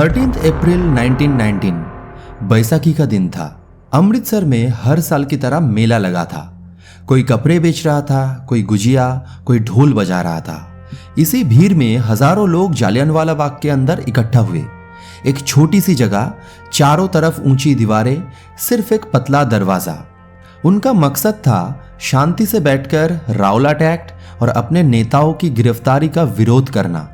13 अप्रैल 1919 बैसाखी का दिन था। अमृतसर में हर साल की तरह मेला लगा था। कोई कपड़े बेच रहा था, कोई गुजिया, कोई ढोल बजा रहा था। इसी भीड़ में हजारों लोग जालियनवाला बाग के अंदर इकट्ठा हुए। एक छोटी सी जगह, चारों तरफ ऊंची दीवारें, सिर्फ एक पतला दरवाजा। उनका मकसद था शांति से बैठकर रावलाट एक्ट और अपने नेताओं की गिरफ्तारी का विरोध करना।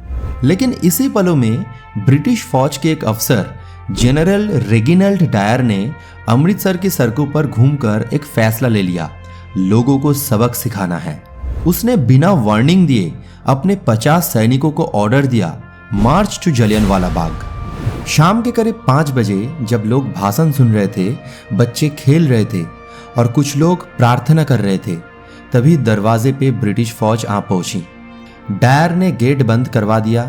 लेकिन इसी पलों में ब्रिटिश फौज के एक अफसर जनरल रेगिनाल्ड डायर ने अमृतसर की सड़कों पर घूमकर एक फैसला ले लिया, लोगों को सबक सिखाना है। उसने बिना वार्निंग दिए अपने 50 सैनिकों को ऑर्डर दिया, मार्च टू जलियनवाला बाग। शाम के करीब 5 बजे जब लोग भाषण सुन रहे थे, बच्चे खेल रहे थे और कुछ लोग प्रार्थना कर रहे थे, तभी दरवाजे पे ब्रिटिश फौज आ पहुंची। डायर ने गेट बंद करवा दिया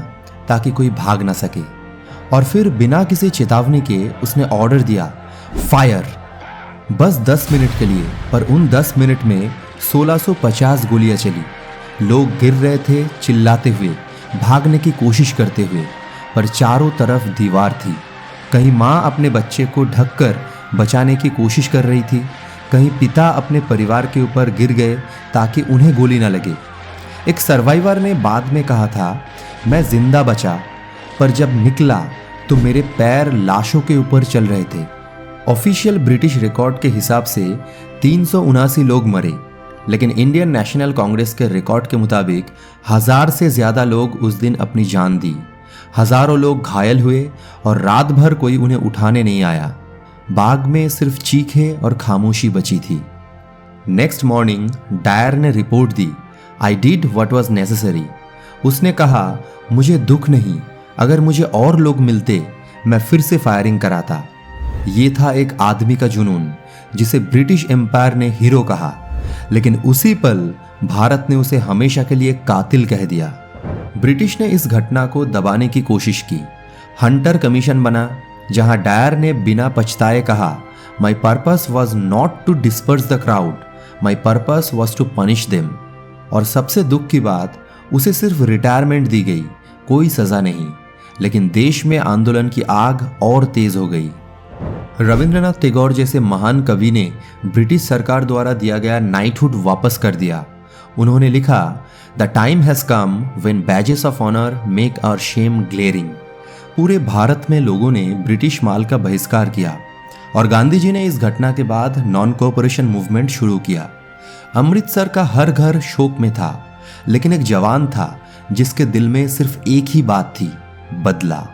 ताकि कोई भाग ना सके और फिर बिना किसी चेतावनी के उसने ऑर्डर दिया, फायर। बस 10 मिनट के लिए, पर उन 10 मिनट में 1650 गोलियां चली। लोग गिर रहे थे चिल्लाते हुए, भागने की कोशिश करते हुए, पर चारों तरफ दीवार थी। कहीं माँ अपने बच्चे को ढककर बचाने की कोशिश कर रही थी, कहीं पिता अपने परिवार के ऊपर गिर गए ताकि उन्हें गोली ना लगे। एक सर्वाइवर ने बाद में कहा था, मैं जिंदा बचा, पर जब निकला तो मेरे पैर लाशों के ऊपर चल रहे थे। ऑफिशियल ब्रिटिश रिकॉर्ड के हिसाब से 379 लोग मरे, लेकिन इंडियन नेशनल कांग्रेस के रिकॉर्ड के मुताबिक 1000 से ज्यादा लोग उस दिन अपनी जान दी। हजारों लोग घायल हुए और रात भर कोई उन्हें उठाने नहीं आया। बाग में सिर्फ चीखें और खामोशी बची थी। नेक्स्ट मॉर्निंग डायर ने report the, I did what was necessary. उसने कहा, मुझे दुख नहीं, अगर मुझे और लोग मिलते मैं फिर से फायरिंग कराता। ये था एक आदमी का जुनून जिसे ब्रिटिश एम्पायर ने हीरो कहा, लेकिन उसी पल भारत ने उसे हमेशा के लिए कातिल कह दिया। ब्रिटिश ने इस घटना को दबाने की कोशिश की। हंटर कमीशन बना, जहां डायर ने बिना पछताए कहा, my purpose was not to disperse the crowd, my purpose was to punish them. और सबसे दुख की बात, उसे सिर्फ रिटायरमेंट दी गई, कोई सजा नहीं। लेकिन देश में आंदोलन की आग और तेज हो गई। रविंद्रनाथ टैगोर जैसे महान कवि ने ब्रिटिश सरकार द्वारा दिया गया नाइटहुड वापस कर दिया। उन्होंने लिखा, the time has come when badges of honour make our shame glaring. पूरे भारत में लोगों ने ब्रिटिश माल का बहिष्कार किया और गांधी जी ने इस घटना के बाद नॉन कोऑपरेशन मूवमेंट शुरू किया। अमृतसर का हर घर शोक में था, लेकिन एक जवान था जिसके दिल में सिर्फ एक ही बात थी, बदला।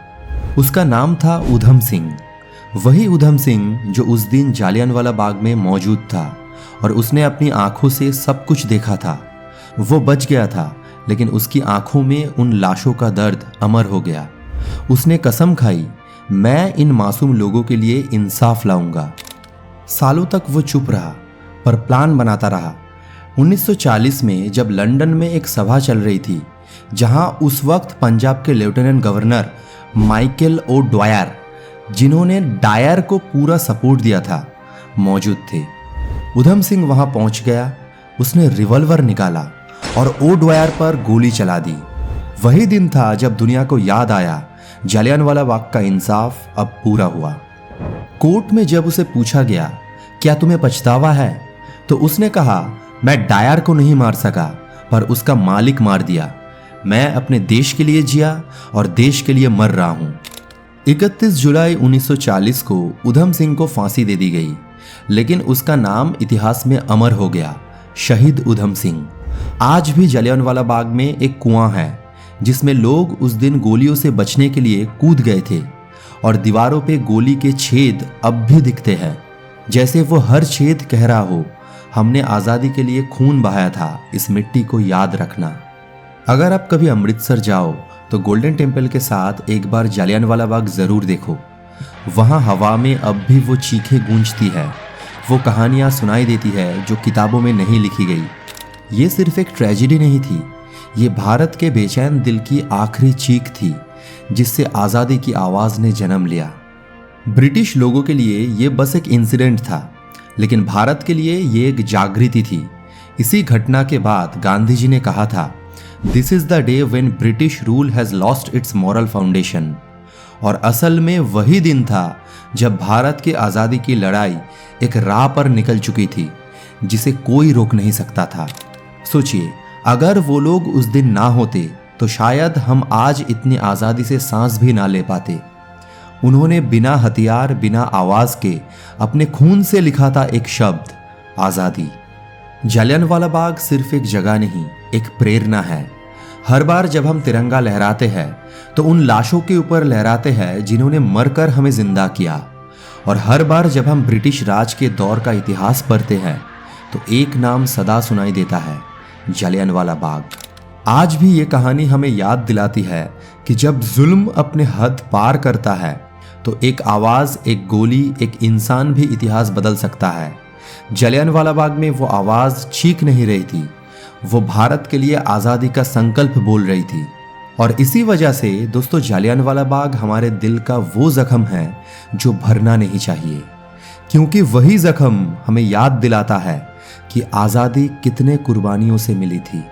उसका नाम था उधम सिंह। वही उधम सिंह जो उस दिन जालियनवाला बाग में मौजूद था और उसने अपनी आंखों से सब कुछ देखा था। वो बच गया था, लेकिन उसकी आंखों में उन लाशों का दर्द अमर हो गया। उसने कसम खाई, मैं इन मासूम लोगों के लिए इंसाफ लाऊंगा। सालों तक वो चुप रहा, पर प्लान बनाता रहा। 1940 में जब लंदन में एक सभा चल रही थी, जहां उस वक्त पंजाब के lieutenant governor Michael O'Dwyer, जिन्होंने डायर को पूरा सपोर्ट दिया था, मौजूद थे। उधम सिंह वहां पहुंच गया। उसने रिवॉल्वर निकाला और ओ ड्वायर पर गोली चला दी। वही दिन था जब दुनिया को याद आया, जालियनवाला बाग का इंसाफ अब पूरा हुआ। कोर्ट में जब उसे पूछा गया, क्या तुम्हें पछतावा है, तो उसने कहा, मैं डायर को नहीं मार सका, पर उसका मालिक मार दिया। मैं अपने देश के लिए जिया और देश के लिए मर रहा हूं। 31 जुलाई 1940 को उधम सिंह को फांसी दे दी गई, लेकिन उसका नाम इतिहास में अमर हो गया, शहीद उधम सिंह। आज भी जालियनवाला बाग में एक कुआं है जिसमें लोग उस दिन गोलियों से बचने के लिए कूद गए थे और दीवारों पे गोली के छेद अब भी दिखते हैं, जैसे वो हर छेद कह रहा हो, हमने आज़ादी के लिए खून बहाया था, इस मिट्टी को याद रखना। अगर आप कभी अमृतसर जाओ तो गोल्डन टेम्पल के साथ एक बार जालियनवाला बाग ज़रूर देखो। वहाँ हवा में अब भी वो चीखें गूंजती है, वो कहानियाँ सुनाई देती है जो किताबों में नहीं लिखी गई। ये सिर्फ एक ट्रेजेडी नहीं थी, ये भारत के बेचैन दिल की आखिरी चीख थी जिससे आज़ादी की आवाज़ ने जन्म लिया। ब्रिटिश लोगों के लिए ये बस एक इंसिडेंट था, लेकिन भारत के लिए ये एक जागृति थी। इसी घटना के बाद गांधी जी ने कहा था, this is the day when British rule has lost its moral foundation. और असल में वही दिन था जब भारत की आज़ादी की लड़ाई एक राह पर निकल चुकी थी जिसे कोई रोक नहीं सकता था। सोचिए, अगर वो लोग उस दिन ना होते तो शायद हम आज इतनी आज़ादी से सांस भी ना ले पाते। उन्होंने बिना हथियार, बिना आवाज़ के अपने खून से लिखा था एक शब्द, आज़ादी। जालियांवाला बाग सिर्फ एक जगह नहीं, एक प्रेरणा है। हर बार जब हम तिरंगा लहराते हैं तो उन लाशों के ऊपर लहराते हैं जिन्होंने मरकर हमें जिंदा किया। और हर बार जब हम ब्रिटिश राज के दौर का इतिहास पढ़ते हैं तो एक नाम सदा सुनाई देता है, जालियांवाला बाग। आज भी ये कहानी हमें याद दिलाती है कि जब जुल्म अपने हद पार करता है तो एक आवाज़, एक गोली, एक इंसान भी इतिहास बदल सकता है। जालियांवाला बाग में वो आवाज़ चीख नहीं रही थी, वो भारत के लिए आज़ादी का संकल्प बोल रही थी। और इसी वजह से दोस्तों, जालियांवाला बाग हमारे दिल का वो जख्म है जो भरना नहीं चाहिए, क्योंकि वही जख्म हमें याद दिलाता है कि आज़ादी कितने कुर्बानियों से मिली थी।